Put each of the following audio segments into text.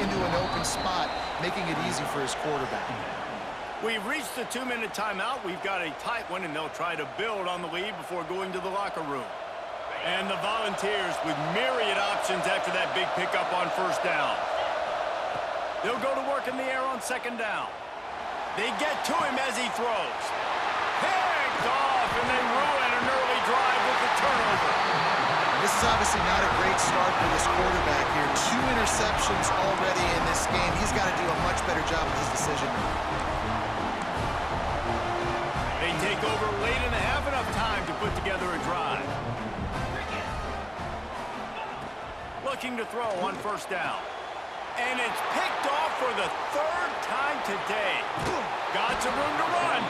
into an open spot, making it easy for his quarterback. We've reached the 2-minute timeout. We've got a tight one, and they'll try to build on the lead before going to the locker room. And the Volunteers with myriad options after that big pickup on first down. They'll go to work in the air on second down. They get to him as he throws. Picked off, and they ruin an early drive with the turnover. This is obviously not a great start for this quarterback here. 2 interceptions already in this game. He's got to do a much better job with his decision making. They take over late in the half, enough time to put together a drive. Looking to throw on first down. And it's picked off for the 3rd time today. Got some room to run.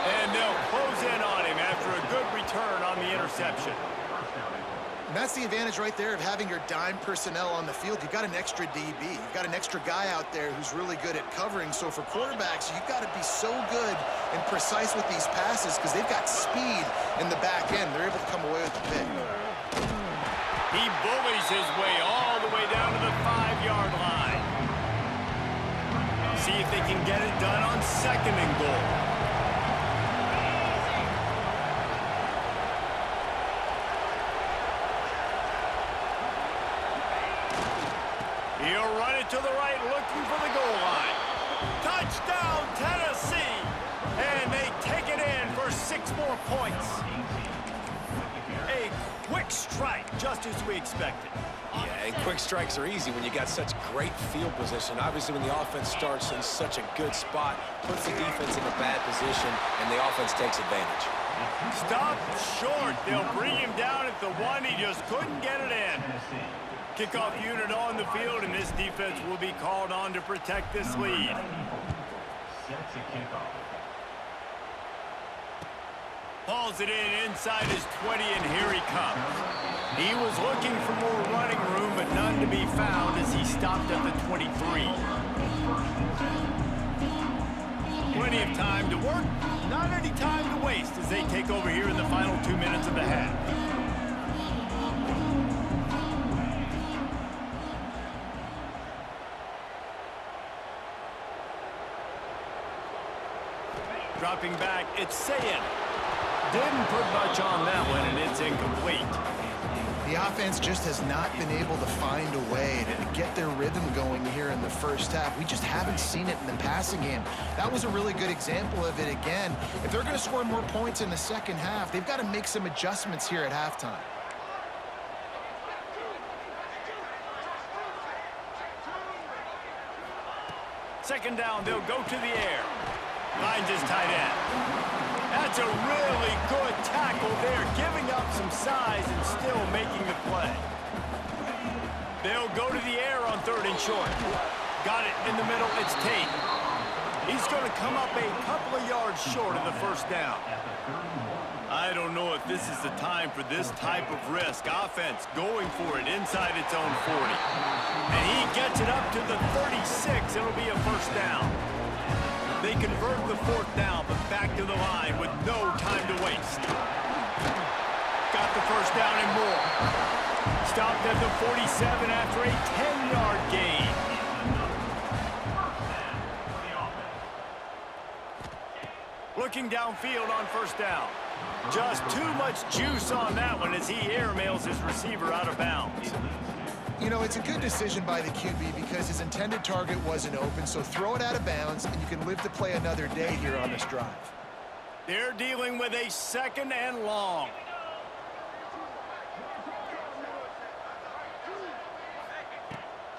And they'll close in on him after a good return on the interception. And that's the advantage right there of having your dime personnel on the field. You've got an extra DB. You've got an extra guy out there who's really good at covering. So for quarterbacks, you've got to be so good and precise with these passes because they've got speed in the back end. They're able to come away with the pick. He bullies his way all the way down to the 5-yard line. See if they can get it done on 2nd and goal. He'll run it to the right, looking for the goal line. Touchdown, Tennessee! And they take it in for 6 more points. A quick strike, just as we expected. Yeah, and quick strikes are easy when you got such great field position. Obviously, when the offense starts in such a good spot, puts the defense in a bad position, and the offense takes advantage. Stop short. They'll bring him down at the 1. He just couldn't get it in. Kickoff unit on the field, and this defense will be called on to protect this lead. Hauls it in inside his 20, and here he comes. He was looking for more running room, but none to be found as he stopped at the 23. Plenty of time to work, not any time to waste as they take over here in the final 2 minutes of the half. Dropping back, it's Sayin. Didn't put much on that one, and it's incomplete. The offense just has not been able to find a way to get their rhythm going here in the first half. We just haven't seen it in the passing game. That was a really good example of it again. If they're going to score more points in the second half, they've got to make some adjustments here at halftime. Second down, they'll go to the air. Finds his tight end. That's a really good tackle there, giving up some size and still making the play. They'll go to the air on 3rd and short. Got it in the middle, it's Tate. He's going to come up a couple of yards short of the first down. I don't know if this is the time for this type of risk. Offense going for it inside its own 40. And he gets it up to the 36. It'll be a first down. They convert the 4th down, but back to the line with no time to waste. Got the first down and more. Stopped at the 47 after a 10-yard gain. Looking downfield on first down. Just too much juice on that one as he airmails his receiver out of bounds. You know, it's a good decision by the QB because his intended target wasn't open, so throw it out of bounds, and you can live to play another day here on this drive. They're dealing with a 2nd and long.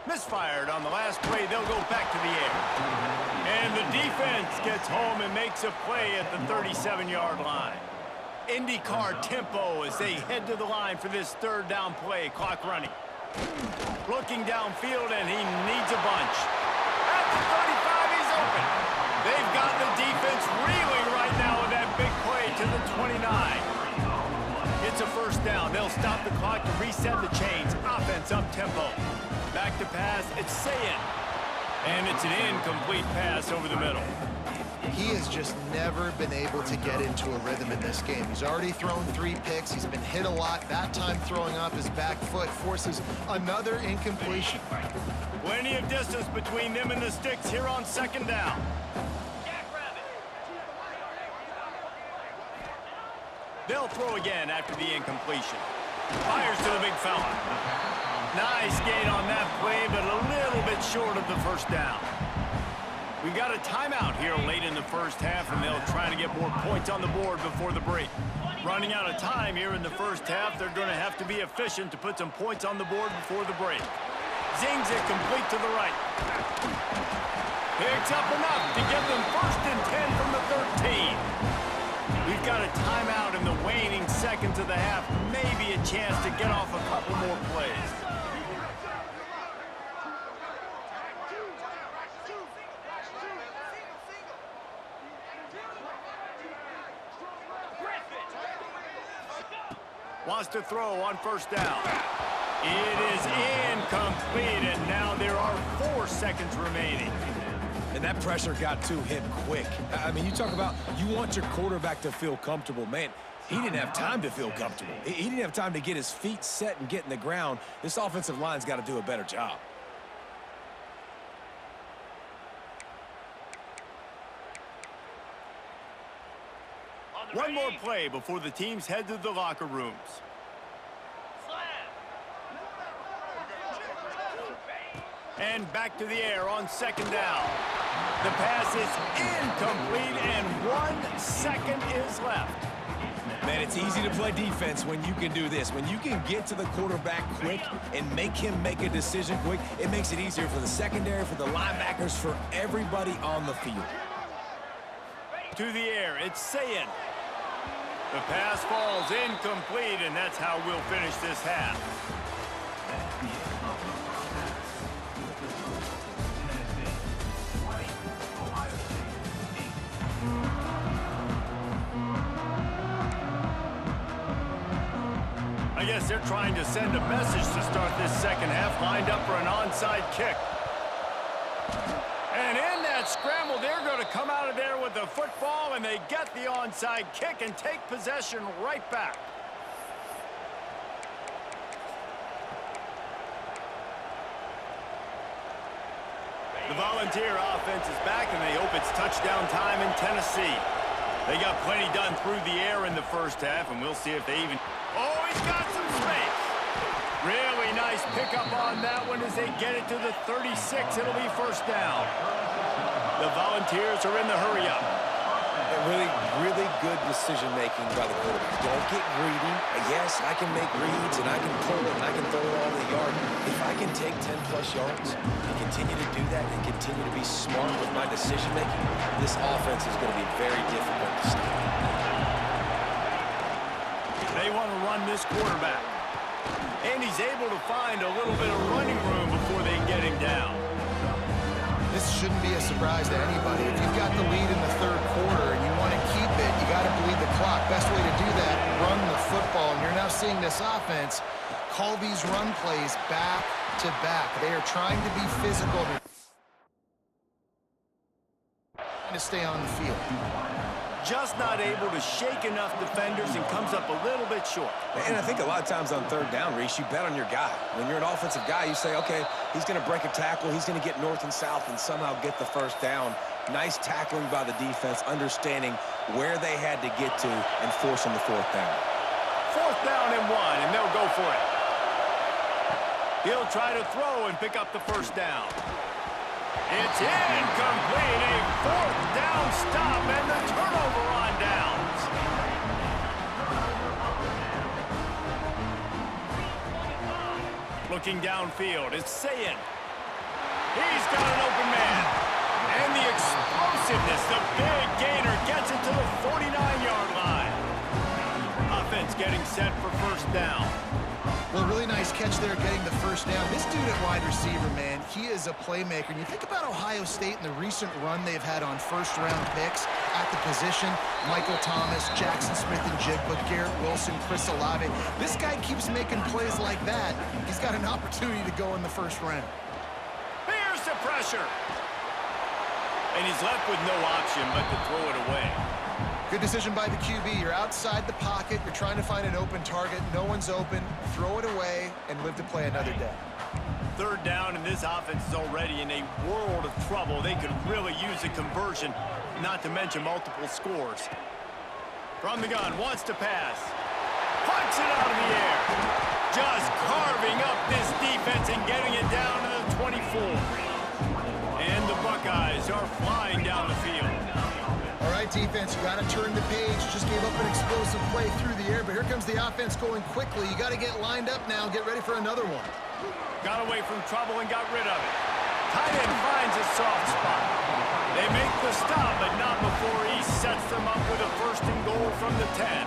Misfired on the last play. They'll go back to the air. And the defense gets home and makes a play at the 37-yard line. IndyCar tempo as they head to the line for this 3rd down play. Clock running. Looking downfield, and he needs a bunch. At the 35, he's open. They've got the defense reeling right now with that big play to the 29. It's a first down. They'll stop the clock to reset the chains. Offense up tempo. Back to pass, it's Sayin. And it's an incomplete pass over the middle. He has just never been able to get into a rhythm in this game. He's already thrown 3 picks. He's been hit a lot. That time throwing off his back foot forces another incompletion. Plenty of distance between them and the sticks here on second down. They'll throw again after the incompletion. Fires to the big fella. Nice gain on that play, but a little bit short of the first down. We've got a timeout here late in the first half, and they'll try to get more points on the board before the break. Running out of time here in the first half, they're going to have to be efficient to put some points on the board before the break. Zings it complete to the right. Picks up enough to give them 1st and 10 from the 13. We've got a timeout in the waning seconds of the half. Maybe a chance to get off a couple more plays. Wants to throw on first down. It is incomplete, and now there are 4 seconds remaining. And that pressure got to him quick. I mean, you talk about you want your quarterback to feel comfortable. Man, he didn't have time to feel comfortable. He didn't have time to get his feet set and get in the ground. This offensive line's got to do a better job. One more play before the teams head to the locker rooms. And back to the air on second down. The pass is incomplete, and 1 second is left. Man, it's easy to play defense when you can do this. When you can get to the quarterback quick and make him make a decision quick, it makes it easier for the secondary, for the linebackers, for everybody on the field. To the air, it's Sayin. The pass falls incomplete, and that's how we'll finish this half. I guess they're trying to send a message to start this second half, lined up for an onside kick. And in that scramble, they're going to come out of there with the football, and they get the onside kick and take possession right back. The Volunteer offense is back, and they hope it's touchdown time in Tennessee. They got plenty done through the air in the first half, and we'll see if they even... Oh, he's got some space. Really nice pickup on that one as they get it to the 36. It'll be first down. The Volunteers are in the hurry-up. Really good decision-making by the quarterback. Don't get greedy. Yes, I can make reads, and I can pull it, and I can throw it all the yard. If I can take 10-plus yards and continue to do that and continue to be smart with my decision-making, this offense is going to be very difficult to stop. They want to run this quarterback. And he's able to find a little bit of running room before they get him down. This shouldn't be a surprise to anybody. If you've got the lead in the 3rd quarter and you want to keep it, you got to bleed the clock. Best way to do that, run the football. And you're now seeing this offense call these run plays back to back. They are trying to be physical to stay on the field. Just not able to shake enough defenders and comes up a little bit short. And I think a lot of times on 3rd down, Reese, you bet on your guy. When you're an offensive guy, you say, okay, he's going to break a tackle, he's going to get north and south and somehow get the first down. Nice tackling by the defense, understanding where they had to get to and forcing the 4th down. 4th down and 1, and they'll go for it. He'll try to throw and pick up the first down. It's incomplete, a 4th down stop, and the turnover on downs. Looking downfield, it's Sayin. He's got an open man. And the explosiveness, the big gainer gets it to the 49-yard line. Offense getting set for first down. Well, really nice catch there getting the first down. This dude at wide receiver, man, he is a playmaker. And you think about Ohio State and the recent run they've had on first-round picks at the position. Michael Thomas, Jackson Smith-Njigba, Garrett Wilson, Chris Olave. This guy keeps making plays like that. He's got an opportunity to go in the first round. Here's the pressure. And he's left with no option but to throw it away. Good decision by the QB. You're outside the pocket. You're trying to find an open target. No one's open. Throw it away and live to play another day. Third down, and this offense is already in a world of trouble. They could really use a conversion, not to mention multiple scores. From the gun, wants to pass. Punts it out of the air. Just carving up this defense and getting it down to the 24. And the Buckeyes are flying down the field. All right, defense, you got to turn the page. Just gave up an explosive play through the air, but here comes the offense going quickly. You got to get lined up now and get ready for another one. Got away from trouble and got rid of it. Tight end finds a soft spot. They make the stop, but not before he sets them up with a first and goal from the 10.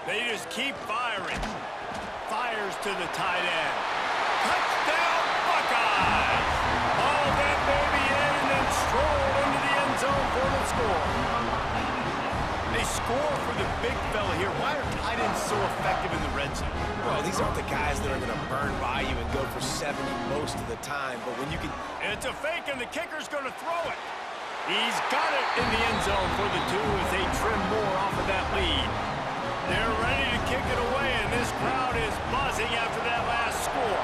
They just keep firing. Fires to the tight end. Touchdown, Buckeyes! All that baby in and then stroll into the end zone for the score. They score for the big fella here. Why are tight ends so effective in the red zone? Well, these aren't the guys that are going to burn by you and go for 70 most of the time, but when you can... It's a fake, and the kicker's going to throw it. He's got it in the end zone for the 2 as they trim more off of that lead. They're ready to kick it away, and this crowd is buzzing after that last score.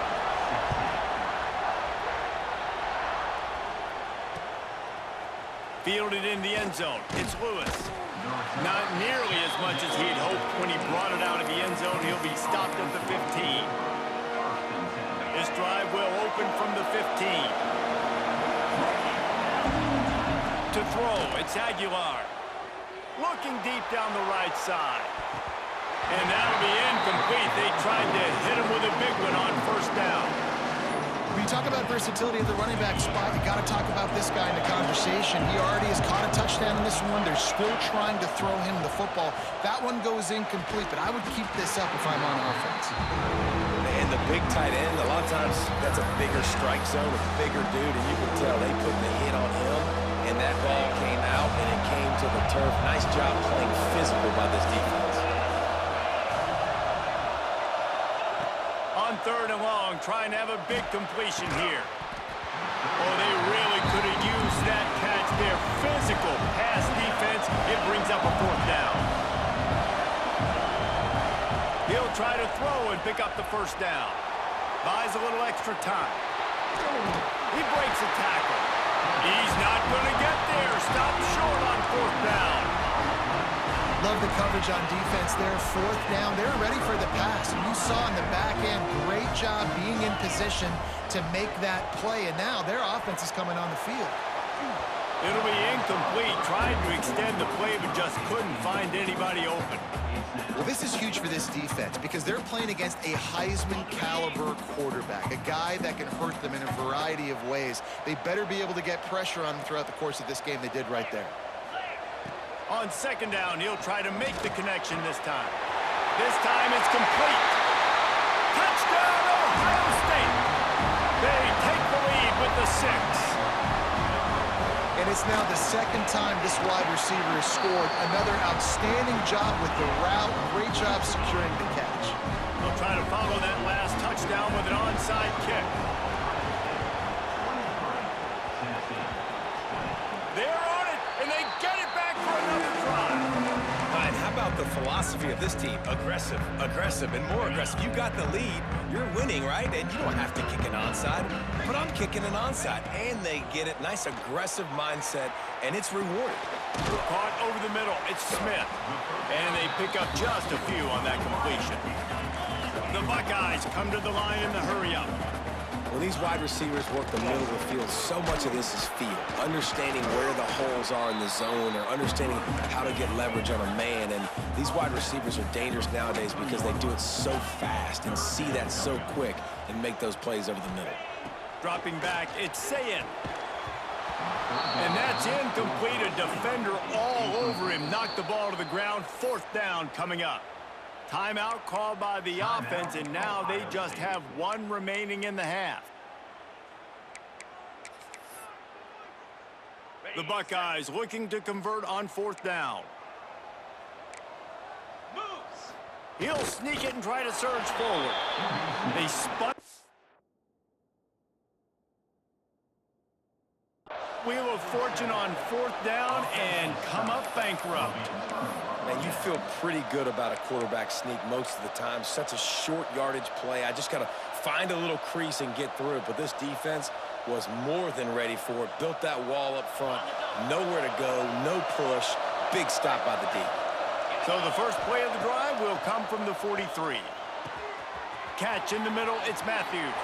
Fielded in the end zone. It's Lewis. Not nearly as much as he'd hoped when he brought it out of the end zone. He'll be stopped at the 15. This drive will open from the 15. To throw, it's Aguilar. Looking deep down the right side. And that'll be incomplete. They tried to hit him with a big one on first down. When you talk about versatility at the running back spot, you got to talk about this guy in the conversation. He already has caught a touchdown in this one. They're still trying to throw him the football. That one goes incomplete, but I would keep this up if I'm on offense. And the big tight end, a lot of times that's a bigger strike zone, a bigger dude, and you can tell they put the hit on him, and that ball came out, and it came to the turf. Nice job playing physical by this defense. On third and long, trying to have a big completion here. Oh, they really could have used that catch there. Physical pass defense. It brings up a fourth down. He'll try to throw and pick up the first down. Buys a little extra time. He breaks a tackle. He's not going to get there. Stop short on fourth down. Love the coverage on defense there. Fourth down. They're ready for the pass. And you saw in the back end, great job being in position to make that play. And now their offense is coming on the field. It'll be incomplete. Tried to extend the play, but just couldn't find anybody open. Well, this is huge for this defense because they're playing against a Heisman caliber quarterback, a guy that can hurt them in a variety of ways. They better be able to get pressure on them throughout the course of this game. They did right there. On second down, he'll try to make the connection this time. This time it's complete. Touchdown, Ohio State. They take the lead with the 6. And it's now the second time this wide receiver has scored. Another outstanding job with the route. Great job securing the catch. They'll try to follow that last touchdown with an onside kick. They're on it, and they get it back for another drive. Ryan, how about the philosophy of this team? Aggressive, aggressive, and more aggressive. You got the lead. You're winning, right? And you don't have to kick an onside. But I'm kicking an onside. And they get it. Nice aggressive mindset, and it's rewarded. Caught over the middle. It's Smith. And they pick up just a few on that completion. The Buckeyes come to the line in the hurry-up. When these wide receivers work the middle of the field, so much of this is feel. Understanding where the holes are in the zone or understanding how to get leverage on a man. And these wide receivers are dangerous nowadays because they do it so fast and see that so quick and make those plays over the middle. Dropping back, it's Sayin. And that's incomplete. A defender all over him. Knocked the ball to the ground. Fourth down coming up. Timeout called by the offense, and now they just have one remaining in the half. The Buckeyes looking to convert on fourth down. He'll sneak it and try to surge forward. They spun. Wheel of Fortune on 4th down and come up bankrupt. Man, you feel pretty good about a quarterback sneak most of the time. Such a short yardage play. I just got to find a little crease and get through it. But this defense was more than ready for it. Built that wall up front. Nowhere to go, no push. Big stop by the D. So the first play of the drive will come from the 43. Catch in the middle, it's Matthews.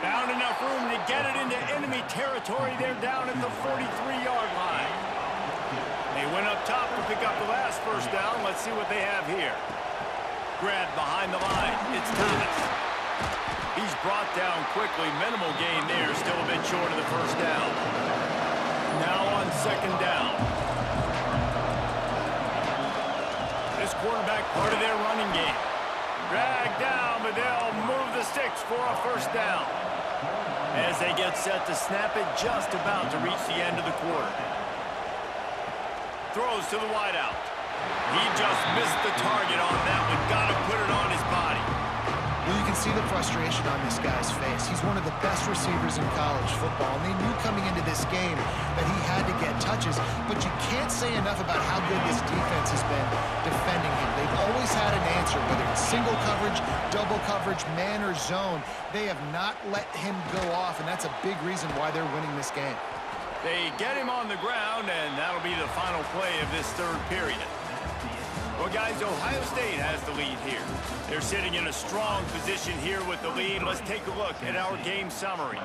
Found enough room to get it into enemy territory. They're down at the 43-yard line. They went up top to pick up the last first down. Let's see what they have here. Grab behind the line. It's Thomas. He's brought down quickly. Minimal gain there. Still a bit short of the first down. Now on 2nd down. This quarterback part of their running game. Dragged down, but they'll move the sticks for a first down. As they get set to snap it, just about to reach the end of the quarter. Throws to the wideout. He just missed the target on that one. Got to put it on his body. Well, you can see the frustration on this guy's face. He's one of the best receivers in college football, and they knew coming into this game that he had to get touches, but you can't say enough about how good this defense has been defending him. They've always had an answer, whether it's single coverage, double coverage, man or zone. They have not let him go off, and that's a big reason why they're winning this game. They get him on the ground, and that'll be the final play of this 3rd period. Well, guys, Ohio State has the lead here. They're sitting in a strong position here with the lead. Let's take a look at our game summary.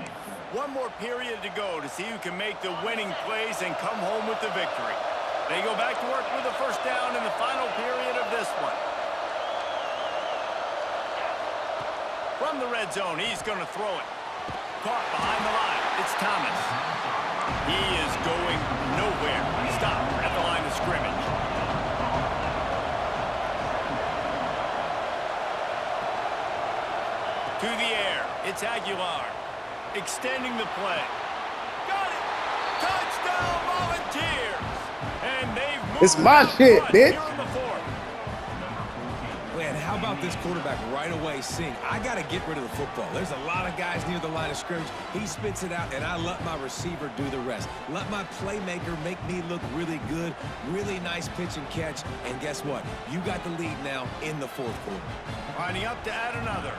One more period to go to see who can make the winning plays and come home with the victory. They go back to work with the first down in the final period of this one. From the red zone, he's going to throw it. Caught behind the line. It's Thomas. He is going nowhere. Stop at the line of scrimmage. To the air. It's Aguilar. Extending the play. Got it. Touchdown Volunteers. And they've moved. It's my shit, bitch. Here in the 4th. Man, how about this quarterback right away seeing, I got to get rid of the football. There's a lot of guys near the line of scrimmage. He spits it out, and I let my receiver do the rest. Let my playmaker make me look really good. Really nice pitch and catch. And guess what? You got the lead now in the 4th quarter. Lining up to add another.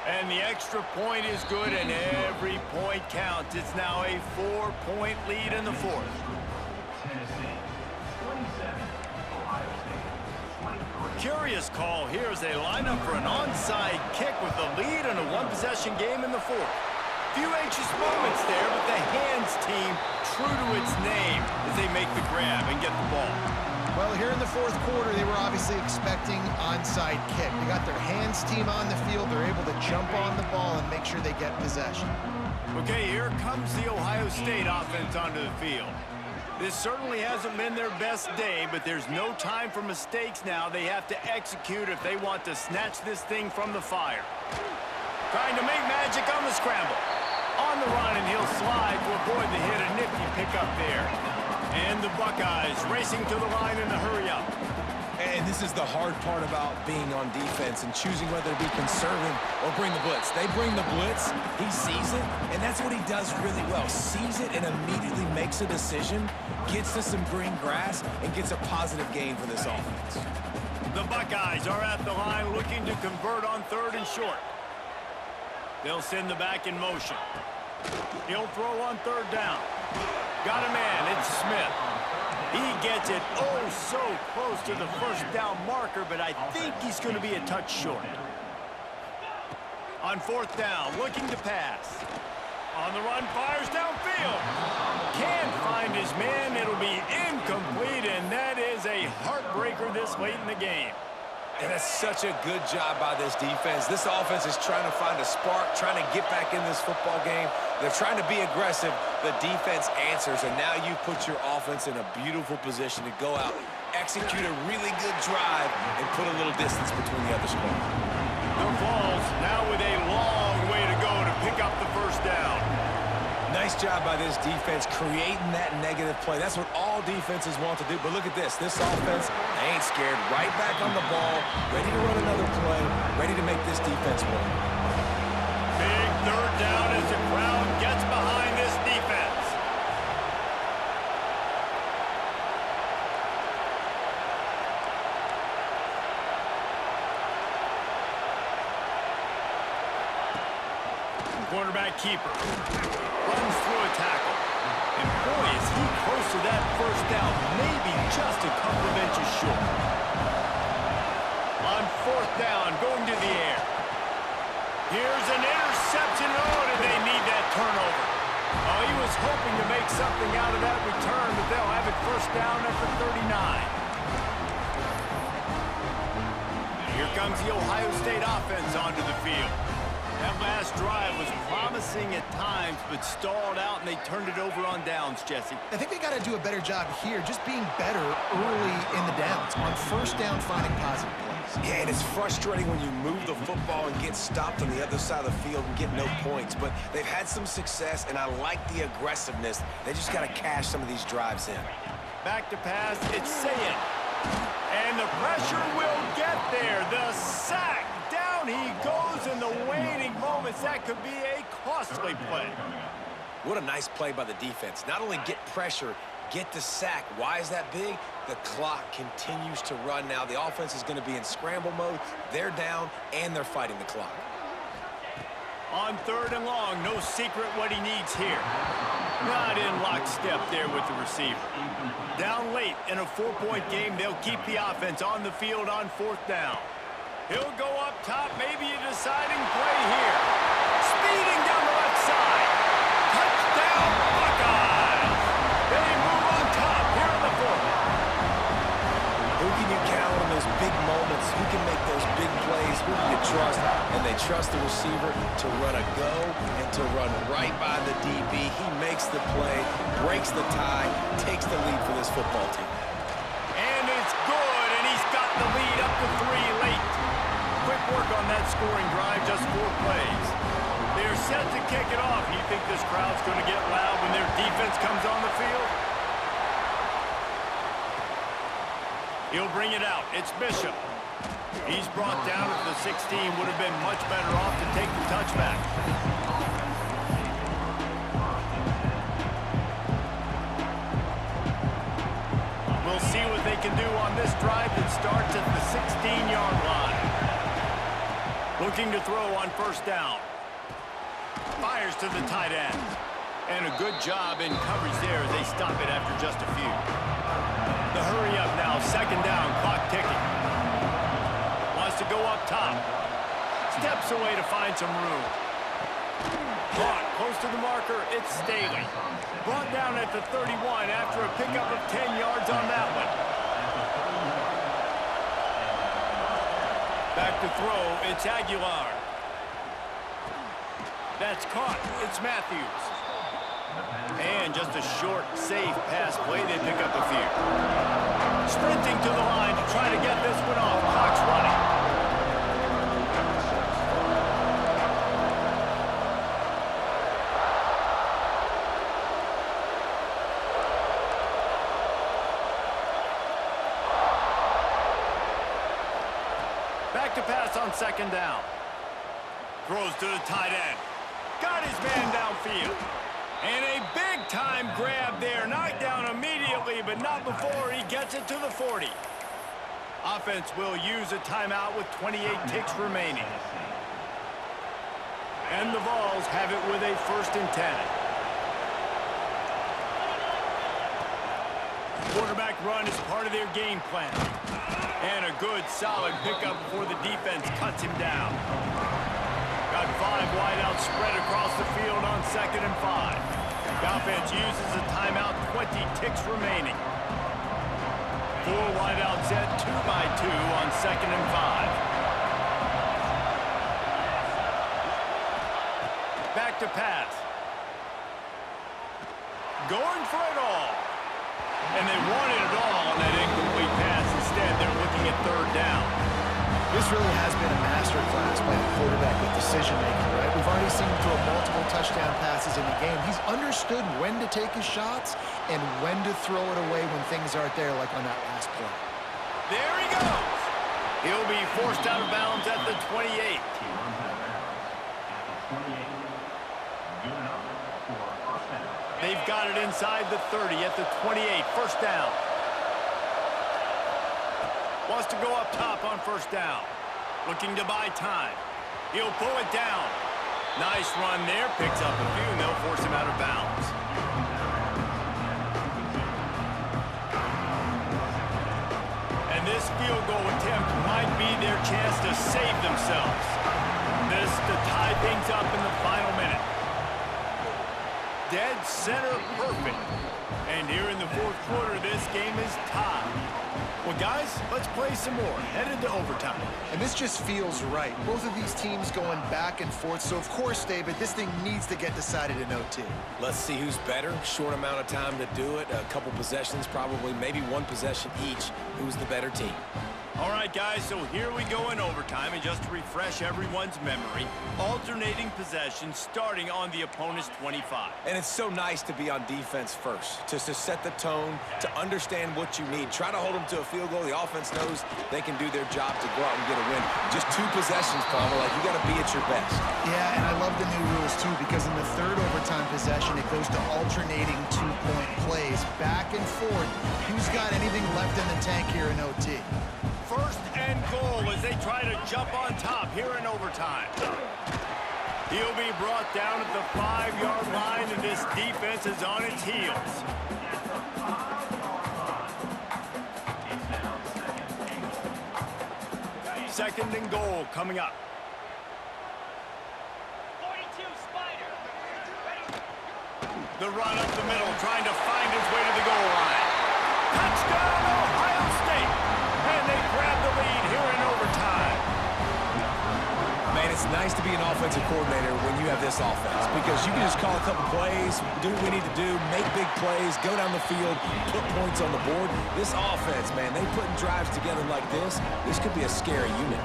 And the extra point is good, and every point counts. It's now a 4-point lead in the 4th. Curious call here as they line up for an onside kick with the lead in a one-possession game in the 4th. Few anxious moments there, but the hands team true to its name as they make the grab and get the ball. Well, here in the 4th quarter, they were obviously expecting onside kick. They got their hands team on the field. They're able to jump on the ball and make sure they get possession. Okay, here comes the Ohio State offense onto the field. This certainly hasn't been their best day, but there's no time for mistakes now. They have to execute if they want to snatch this thing from the fire. Trying to make magic on the scramble. On the run, and he'll slide to avoid the hit. A nifty pickup there. And the Buckeyes racing to the line in the hurry-up. And this is the hard part about being on defense and choosing whether to be conservative or bring the blitz. They bring the blitz, he sees it, and that's what he does really well. Sees it and immediately makes a decision, gets to some green grass, and gets a positive gain for this offense. The Buckeyes are at the line looking to convert on 3rd and short. They'll send the back in motion. He'll throw on 3rd down. Got a man, it's Smith. He gets it oh so close to the first down marker, but I think he's going to be a touch short. On 4th down, looking to pass. On the run, fires downfield. Can't find his man. It'll be incomplete, and that is a heartbreaker this late in the game. And that's such a good job by this defense. This offense is trying to find a spark, trying to get back in this football game. They're trying to be aggressive. The defense answers, and now you put your offense in a beautiful position to go out, execute a really good drive, and put a little distance between the other squad. The Vols now with a long way to go to pick up the first down. Nice job by this defense creating that negative play. That's what all defenses want to do. But look at this. This offense, they ain't scared. Right back on the ball, ready to run another play, ready to make this defense win. Big third down as the crowd gets behind this defense. Quarterback keeper runs through a tackle. And boy, is he close to that first down, maybe just a couple of inches short. On fourth down, going to the air. Here's an interception. Oh, did they need that turnover? Oh, he was hoping to make something out of that return, but they'll have it first down at the 39. Here comes the Ohio State offense onto the field. That last drive was promising at times, but stalled out, and they turned it over on downs, Jesse. I think they got to do a better job here, just being better early in the downs, on first down finding positive plays. Yeah, and it's frustrating when you move the football and get stopped on the other side of the field and get no points. But they've had some success, and I like the aggressiveness. They just got to cash some of these drives in. Back to pass, it's Saying. And the pressure will get there. The sack. Down he goes in the waning moments. That could be a costly play. What a nice play by the defense. Not only get pressure, get the sack. Why is that big? The clock continues to run now. The offense is going to be in scramble mode. They're down, and they're fighting the clock. On third and long, no secret what he needs here. Not in lockstep there with the receiver. Down late in a 4-point game, they'll keep the offense on the field on fourth down. He'll go up top, maybe a deciding play here. Speeding down the left side. Touchdown, Buckeyes! They move on top here in the fourth. Who can you count on those big moments? Who can make those big plays? Who can you trust? And they trust the receiver to run a go and to run right by the DB. He makes the play, breaks the tie, takes the lead for this football team. And it's good, and he's got the lead up to 3 late. Quick work on that scoring drive, just 4 plays. They're set to kick it off. You think this crowd's going to get loud when their defense comes on the field? He'll bring it out. It's Bishop. He's brought down at the 16. Would have been much better off to take the touchback. We'll see what they can do on this drive that starts at the 16-yard line. Looking to throw on first down. Fires to the tight end. And a good job in coverage there as they stop it after just a few. The hurry up now, second down, clock ticking. Wants to go up top. Steps away to find some room. Caught close to the marker, it's Staley. Brought down at the 31 after a pickup of 10 yards on that one. Back to throw, it's Aguilar. That's caught, it's Matthews. And just a short, safe pass play, they pick up a few. Sprinting to the line to try to get this one off, clock's running. Back to pass on second down. Throws to the tight end. Got his man downfield. And a big-time grab there. Knocked down immediately, but not before he gets it to the 40. Offense will use a timeout with 28 ticks remaining. And the Vols have it with a 1st and 10. Quarterback run is part of their game plan. And a good, solid pickup before the defense cuts him down. Got 5 wideouts spread across the field on 2nd and 5. The offense uses a timeout, 20 ticks remaining. 4 wideouts set, 2x2 on 2nd and 5. Back to pass. Going for it all. And they wanted it all on that incomplete pass. Instead, they're looking at 3rd down. This really has been a masterclass by the quarterback with decision-making, right? We've already seen him throw multiple touchdown passes in the game. He's understood when to take his shots and when to throw it away when things aren't there, like on that last play. There he goes. He'll be forced out of bounds at the 28. They've got it inside the 30 at the 28. First down. Wants to go up top on first down. Looking to buy time. He'll pull it down. Nice run there. Picks up a few, and they'll force him out of bounds. And this field goal attempt might be their chance to save themselves. This to tie things up in the final minute. Dead center perfect. And here in the fourth quarter, this game is tied. Well, guys, let's play some more. Headed to overtime. And this just feels right. Both of these teams going back and forth. So, of course, David, this thing needs to get decided in OT. Let's see who's better. Short amount of time to do it. A couple possessions, probably maybe one possession each. Who's the better team? All right, guys, so here we go in overtime. And just to refresh everyone's memory, alternating possessions starting on the opponent's 25. And it's so nice to be on defense first, to set the tone, to understand what you need. Try to hold them to a field goal. The offense knows they can do their job to go out and get a win. Just two possessions, Palmer. Like, you got to be at your best. Yeah, and I love the new rules, too, because in the third overtime possession, it goes to alternating two-point plays, back and forth. Who's got anything left in the tank here in OT? First and goal as they try to jump on top here in overtime. He'll be brought down at the 5-yard line, and this defense is on its heels. Second and goal coming up. 42 Spider. The run up the middle, trying to find his way to the goal line. Touchdown, Ohio State! And they grab the lead here in overtime. Man, it's nice to be an offensive coordinator when you have this offense because you can just call a couple plays, do what we need to do, make big plays, go down the field, put points on the board. This offense, man, they putting drives together like this. This could be a scary unit.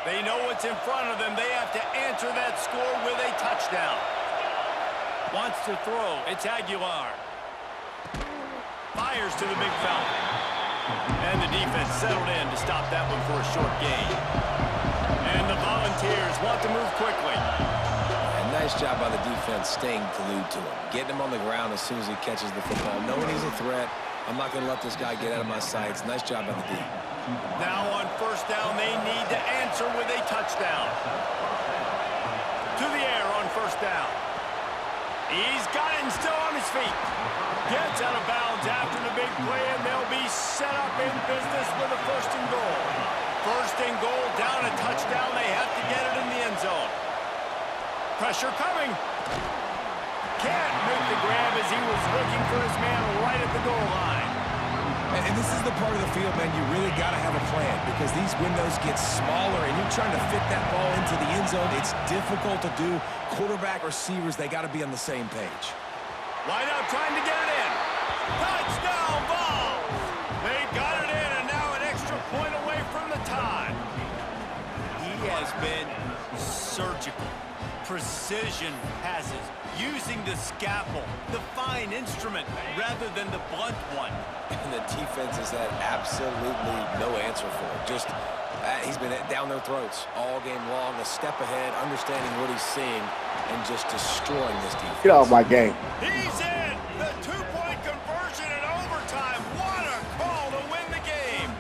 They know what's in front of them. They have to answer that score with a touchdown. Wants to throw. It's Aguilar. Fires to the big fella. And the defense settled in to stop that one for a short gain. And the Volunteers want to move quickly. And nice job by the defense staying glued to him. Getting him on the ground as soon as he catches the football. Knowing he's a threat. I'm not going to let this guy get out of my sights. Nice job by the D. Now on first down, they need to answer with a touchdown. To the air on first down. He's got it and still on his feet. Gets out of bounds after the big play, and they'll be set up in business with a first and goal. First and goal, down a touchdown. They have to get it in the end zone. Pressure coming. Can't make the grab as he was looking for his man right at the goal line. And this is the part of the field, man, you really got to have a plan because these windows get smaller and you're trying to fit that ball into the end zone. It's difficult to do. Quarterback, receivers, they got to be on the same page. Wide out trying to get it in. Touchdown ball. They got it in, and now an extra point away from the tie. He has been surgical. Precision passes, using the scalpel, the fine instrument, rather than the blunt one. And the defense has had absolutely no answer for it. Just, he's been down their throats all game long, a step ahead, understanding what he's seeing, and just destroying this defense. Get off my game. He's in! The two-point conversion in overtime. What a call to win the game!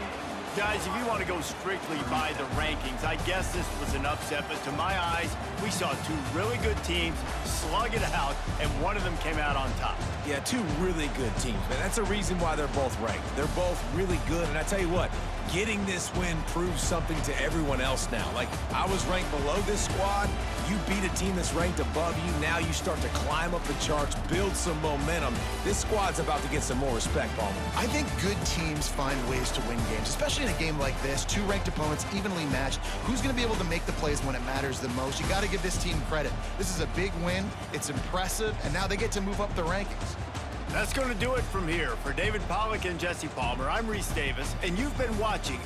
Guys, if you want to go strictly by the rankings, I guess this was an upset, but to my eyes, we saw two really good teams slug it out, and one of them came out on top. Yeah, two really good teams, man. That's a reason why they're both ranked. They're both really good, and I tell you what, getting this win proves something to everyone else now. Like, I was ranked below this squad. You beat a team that's ranked above you, now you start to climb up the charts, build some momentum. This squad's about to get some more respect, Palmer. I think good teams find ways to win games, especially in a game like this. Two ranked opponents, evenly matched. Who's going to be able to make the plays when it matters the most? You got to give this team credit. This is a big win. It's impressive, and now they get to move up the rankings. That's going to do it from here. For David Pollack and Jesse Palmer, I'm Reese Davis, and you've been watching